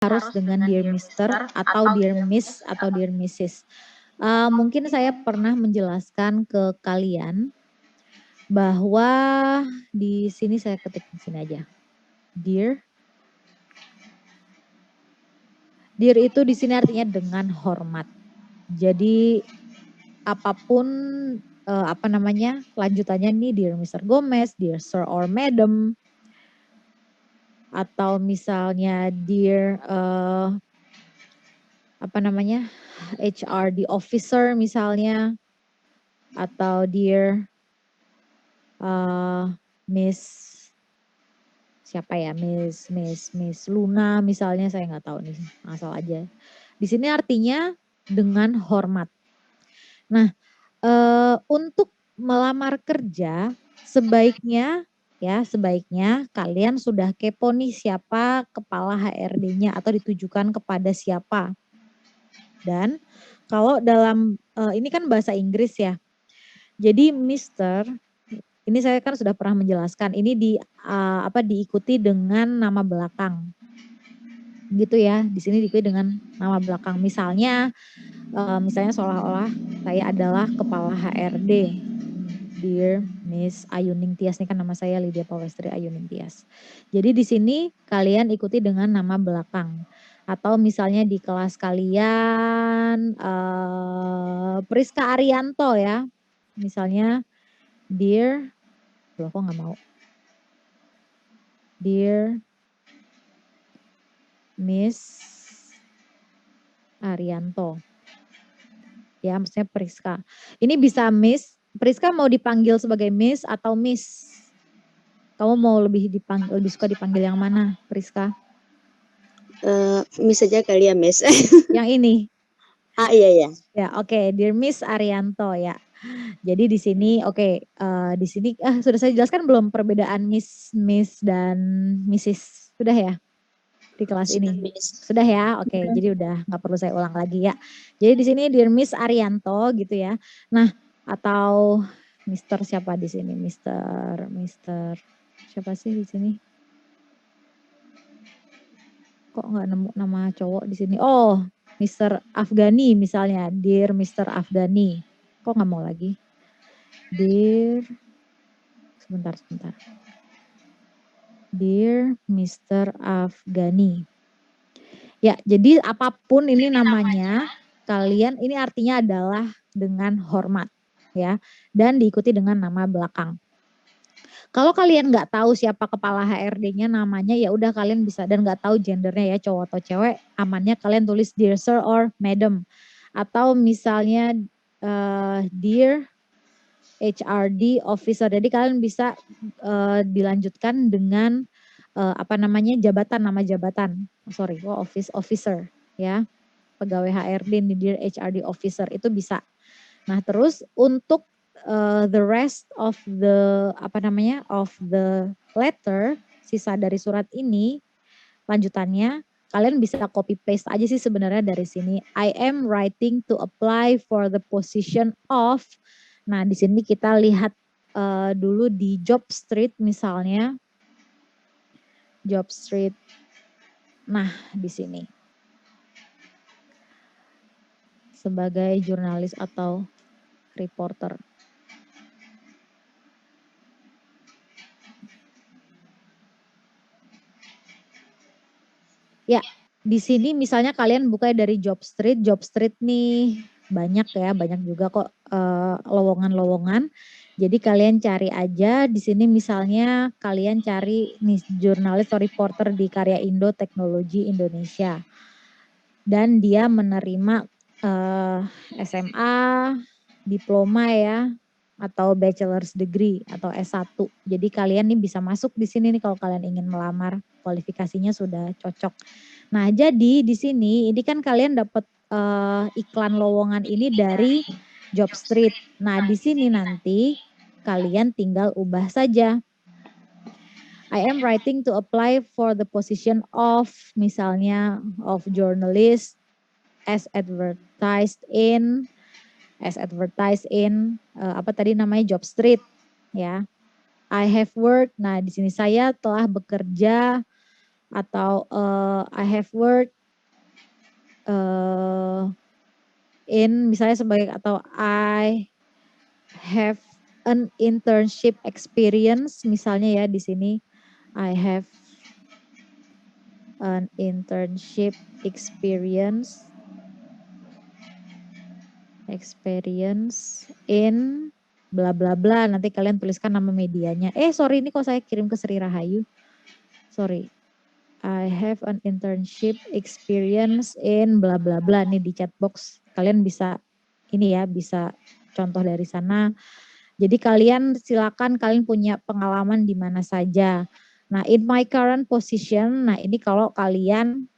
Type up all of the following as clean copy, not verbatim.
harus dengan Dear Mister atau Dear Miss atau Dear Mrs. Mungkin saya pernah menjelaskan ke kalian bahwa di sini saya ketik di sini aja. Dear. Dear itu di sini artinya dengan hormat. Jadi apapun lanjutannya nih Dear Mr. Gomez, Dear Sir or Madam, atau misalnya Dear HRD officer misalnya, atau Dear Miss siapa ya, Miss Luna misalnya, saya nggak tahu nih, asal aja. Di sini artinya dengan hormat. Nah, untuk melamar kerja sebaiknya kalian sudah kepo nih siapa kepala HRD-nya atau ditujukan kepada siapa. Dan kalau dalam ini kan bahasa Inggris ya. Jadi Mister, ini saya kan sudah pernah menjelaskan, ini diikuti dengan nama belakang. Gitu ya. Di sini diikuti dengan nama belakang. Misalnya seolah-olah saya adalah kepala HRD. Dear Miss Ayuning Tias, ini kan nama saya Lydia Pawestri Ayuning Tias. Jadi di sini kalian ikuti dengan nama belakang. Atau misalnya di kelas kalian Priska Arianto ya. Misalnya Dear, loh kok nggak mau. Dear Miss Arianto. Ya, maksudnya Priska. Ini bisa Miss. Priska mau dipanggil sebagai Miss atau Miss? Kamu mau lebih suka dipanggil yang mana, Priska? Miss saja kali ya, Miss. Yang ini. Iya. Ya, oke. Dear Miss Arianto ya. Jadi di sini di sini sudah saya jelaskan belum perbedaan Miss dan Mrs. Sudah ya? Di kelas Sudah, ini. Miss. Sudah ya? Oke, jadi udah nggak perlu saya ulang lagi ya. Jadi di sini Dear Miss Arianto gitu ya. Nah, atau Mister siapa di sini? Mister siapa sih di sini? Kok nggak nemu nama cowok di sini? Oh, Mr. Afghani misalnya. Dear Mr. Afghani. Kok nggak mau lagi? Dear, sebentar. Dear Mr. Afghani. Ya, jadi apapun ini namanya, kalian ini artinya adalah dengan hormat ya, dan diikuti dengan nama belakang. Kalau kalian nggak tahu siapa kepala HRD-nya namanya, ya udah kalian bisa, dan nggak tahu gendernya ya cowok atau cewek, amannya kalian tulis Dear Sir or Madam. Atau misalnya Dear HRD Officer. Jadi kalian bisa dilanjutkan dengan nama jabatan. Office Officer ya. Pegawai HRD nih, Dear HRD Officer itu bisa. Nah, terus untuk the rest of the letter, sisa dari surat ini, lanjutannya kalian bisa copy paste aja sih sebenarnya dari sini. I am writing to apply for the position of. Nah, di sini kita lihat dulu di Job Street misalnya. Job Street. Nah, di sini. Sebagai jurnalis atau reporter. Ya, di sini misalnya kalian buka dari Job Street nih banyak juga kok lowongan-lowongan. Jadi kalian cari aja di sini, misalnya kalian cari nih jurnalis atau reporter di Karya Indo Teknologi Indonesia. Dan dia menerima SMA, diploma ya, atau bachelor's degree atau S1. Jadi kalian nih bisa masuk di sini nih kalau kalian ingin melamar, kualifikasinya sudah cocok. Nah, jadi di sini ini kan kalian dapat iklan lowongan ini dari Job Street. Nah, di sini nanti kalian tinggal ubah saja. I am writing to apply for the position of, misalnya of journalist as advertised in Job Street ya. I have worked. Nah, di sini saya telah bekerja atau I have worked in misalnya sebagai atau I have an internship experience misalnya ya di sini I have an internship experience in bla bla bla, nanti kalian tuliskan nama medianya. Sorry, ini kok saya kirim ke Sri Rahayu. Sorry. I have an internship experience in bla bla bla, nih di chat box. Kalian bisa ini ya, bisa contoh dari sana. Jadi kalian silakan kalian punya pengalaman di mana saja. Nah, in my current position, nah ini kalau kalian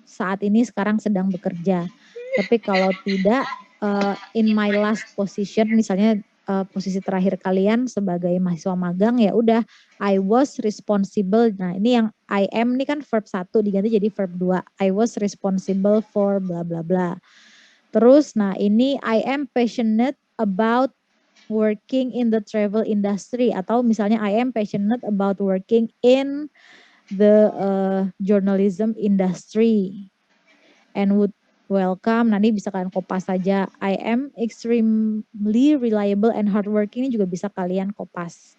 saat ini sekarang sedang bekerja. Tapi kalau tidak, in my last position, misalnya posisi terakhir kalian sebagai mahasiswa magang, ya udah I was responsible. Nah, ini yang I am ini kan verb 1 diganti jadi verb 2. I was responsible for bla bla bla. Terus nah ini I am passionate about working in the travel industry, atau misalnya I am passionate about working in the journalism industry and would welcome. Nanti bisa kalian kopas saja. I am extremely reliable and hardworking, ini juga bisa kalian kopas.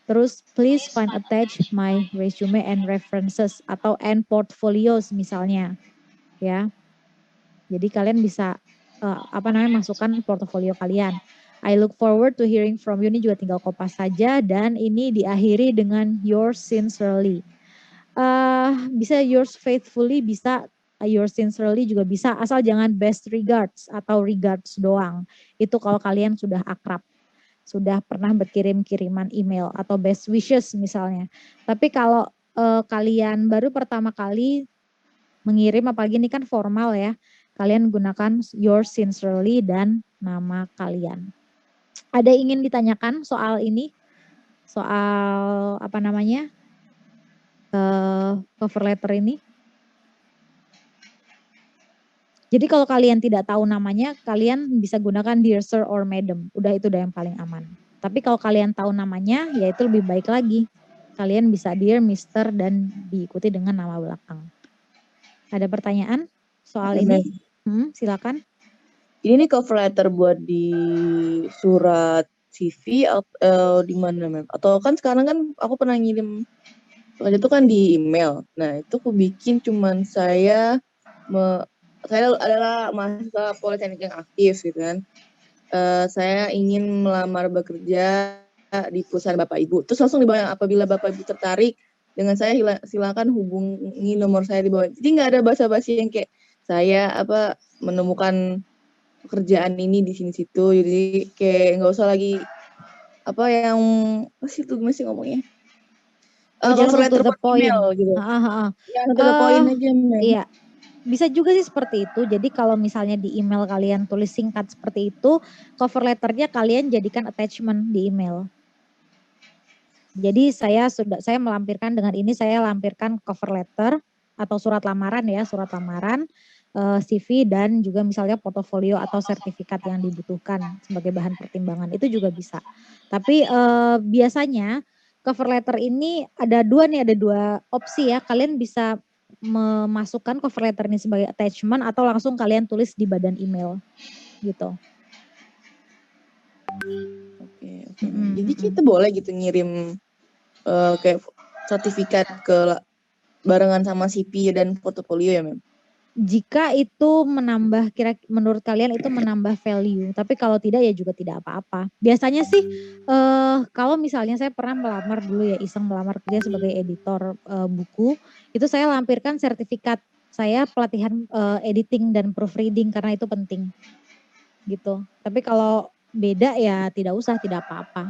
Terus please find attach my resume and references atau and portfolios misalnya, ya. Jadi kalian bisa masukkan portofolio kalian. I look forward to hearing from you, ini juga tinggal kopas saja, dan ini diakhiri dengan yours sincerely. Bisa yours faithfully, bisa yours sincerely juga bisa, asal jangan best regards atau regards doang. Itu kalau kalian sudah akrab, sudah pernah berkirim-kiriman email, atau best wishes misalnya. Tapi kalau kalian baru pertama kali mengirim, apalagi ini kan formal ya, kalian gunakan yours sincerely dan nama kalian. Ada ingin ditanyakan soal ini? Soal apa namanya? Cover letter ini? Jadi kalau kalian tidak tahu namanya, kalian bisa gunakan dear sir or madam. Udah itu udah yang paling aman. Tapi kalau kalian tahu namanya, ya itu lebih baik lagi. Kalian bisa dear, mister, dan diikuti dengan nama belakang. Ada pertanyaan soal ini? Silakan. Ini nih cover letter buat di surat CV atau di mana, Mem? Atau kan sekarang kan aku pernah ngirim waktu itu kan di email. Nah, itu aku bikin cuman saya adalah mahasiswa politeknik yang aktif gitu kan. Saya ingin melamar bekerja di perusahaan Bapak Ibu. Terus langsung di bawah, apabila Bapak Ibu tertarik dengan saya, silakan hubungi nomor saya di bawah. Jadi nggak ada basa-basi yang kayak saya menemukan pekerjaan ini di sini situ. Jadi kayak nggak usah lagi yang masih ngomongnya. Cover letter to the point. Email, gitu. Ya, to the point aja, Mem. Iya. Bisa juga sih seperti itu. Jadi kalau misalnya di email kalian tulis singkat seperti itu, cover letternya kalian jadikan attachment di email. Jadi saya melampirkan dengan ini, saya lampirkan cover letter atau surat lamaran ya, surat lamaran, CV, dan juga misalnya portofolio atau sertifikat yang dibutuhkan sebagai bahan pertimbangan. Itu juga bisa. Tapi biasanya cover letter ini ada dua opsi ya. Kalian bisa memasukkan cover letter ini sebagai attachment atau langsung kalian tulis di badan email gitu. Oke. Jadi kita boleh gitu ngirim kayak sertifikat ke barengan sama CV dan portofolio ya, Mem? Jika itu menambah, menurut kalian itu menambah value, tapi kalau tidak ya juga tidak apa-apa. Biasanya sih kalau misalnya saya pernah melamar dulu ya, iseng melamar kerja sebagai editor buku, itu saya lampirkan sertifikat saya pelatihan editing dan proofreading karena itu penting gitu. Tapi kalau beda ya tidak usah, tidak apa-apa.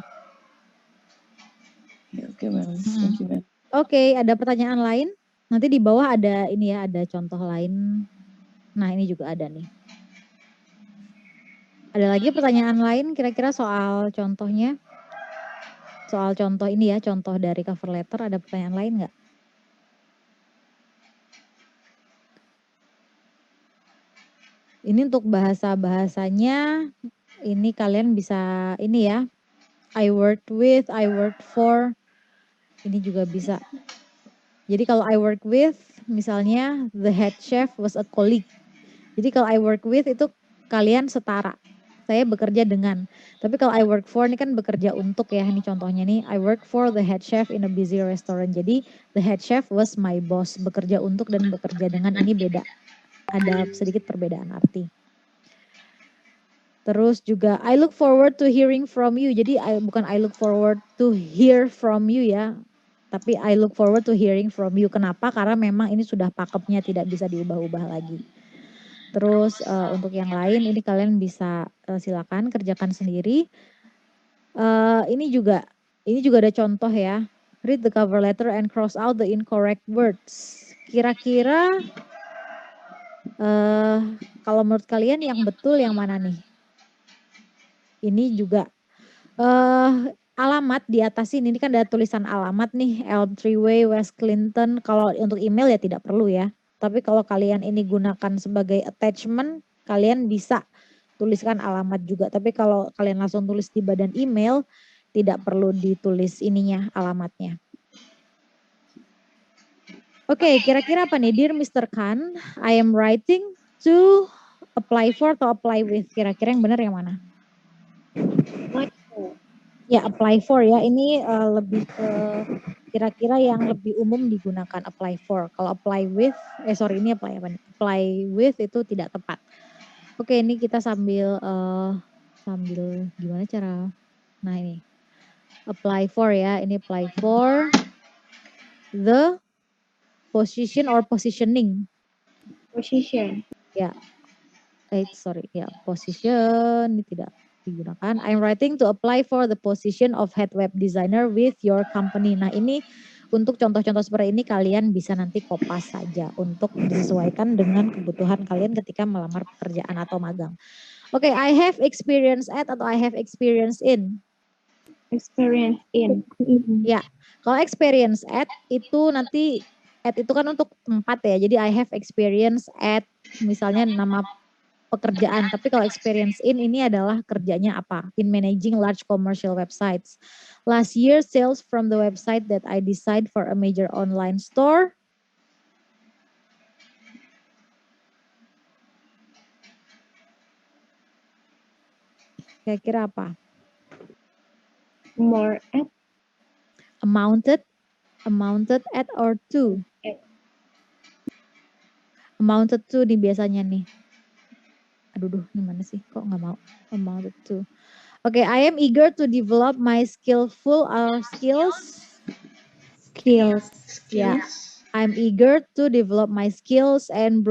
Oke, Mem. Thank you, Mem. Oke, ada pertanyaan lain? Nanti di bawah ada ini ya, ada contoh lain. Nah, ini juga ada nih. Ada lagi pertanyaan lain kira-kira soal contohnya? Soal contoh ini ya, contoh dari cover letter, ada pertanyaan lain nggak? Ini untuk bahasa-bahasanya, ini kalian bisa ini ya, I worked with, I worked for, ini juga bisa. Jadi kalau I work with, misalnya the head chef was a colleague. Jadi kalau I work with itu kalian setara. Saya bekerja dengan. Tapi kalau I work for ini kan bekerja untuk ya. Ini contohnya nih, I work for the head chef in a busy restaurant. Jadi the head chef was my boss. Bekerja untuk dan bekerja dengan ini beda. Ada sedikit perbedaan arti. Terus juga I look forward to hearing from you. Jadi bukan I look forward to hear from you ya. Tapi I look forward to hearing from you. Kenapa? Karena memang ini sudah pakemnya, tidak bisa diubah-ubah lagi. Terus untuk yang lain ini kalian bisa silakan kerjakan sendiri. Ini juga ada contoh ya. Read the cover letter and cross out the incorrect words. Kira-kira kalau menurut kalian yang betul yang mana nih? Ini juga alamat di atas ini kan ada tulisan alamat nih, Elm Way, West Clinton. Kalau untuk email ya tidak perlu ya. Tapi kalau kalian ini gunakan sebagai attachment, kalian bisa tuliskan alamat juga. Tapi kalau kalian langsung tulis di badan email, tidak perlu ditulis ininya, alamatnya. Oke, kira-kira apa nih? Dear Mr. Khan, I am writing to apply for atau apply with. Kira-kira yang benar yang mana? Ya, apply for ya. Ini lebih ke kira-kira yang lebih umum digunakan apply for. Kalau apply with, ini apply apa nih? Apply with itu tidak tepat. Oke, ini kita sambil gimana cara? Nah ini apply for ya. Ini apply for the position or positioning. Position. Ya, position ini tidak digunakan. I'm writing to apply for the position of head web designer with your company. Nah ini untuk contoh-contoh seperti ini kalian bisa nanti kopas saja untuk disesuaikan dengan kebutuhan kalian ketika melamar pekerjaan atau magang. Oke, I have experience at atau I have experience in. Experience in. Ya, kalau experience at itu nanti at itu kan untuk tempat ya. Jadi I have experience at misalnya nama pekerjaan, tapi kalau experience in ini adalah kerjanya apa? In managing large commercial websites. Last year sales from the website that I designed for a major online store. Kira-kira apa? More at. Amounted at or to. Amounted to di biasanya nih. Aduh, ini mana sih? Kok nggak mau? Amounted to. Oke, I am eager to develop my skills. Ya, I'm eager to develop my skills and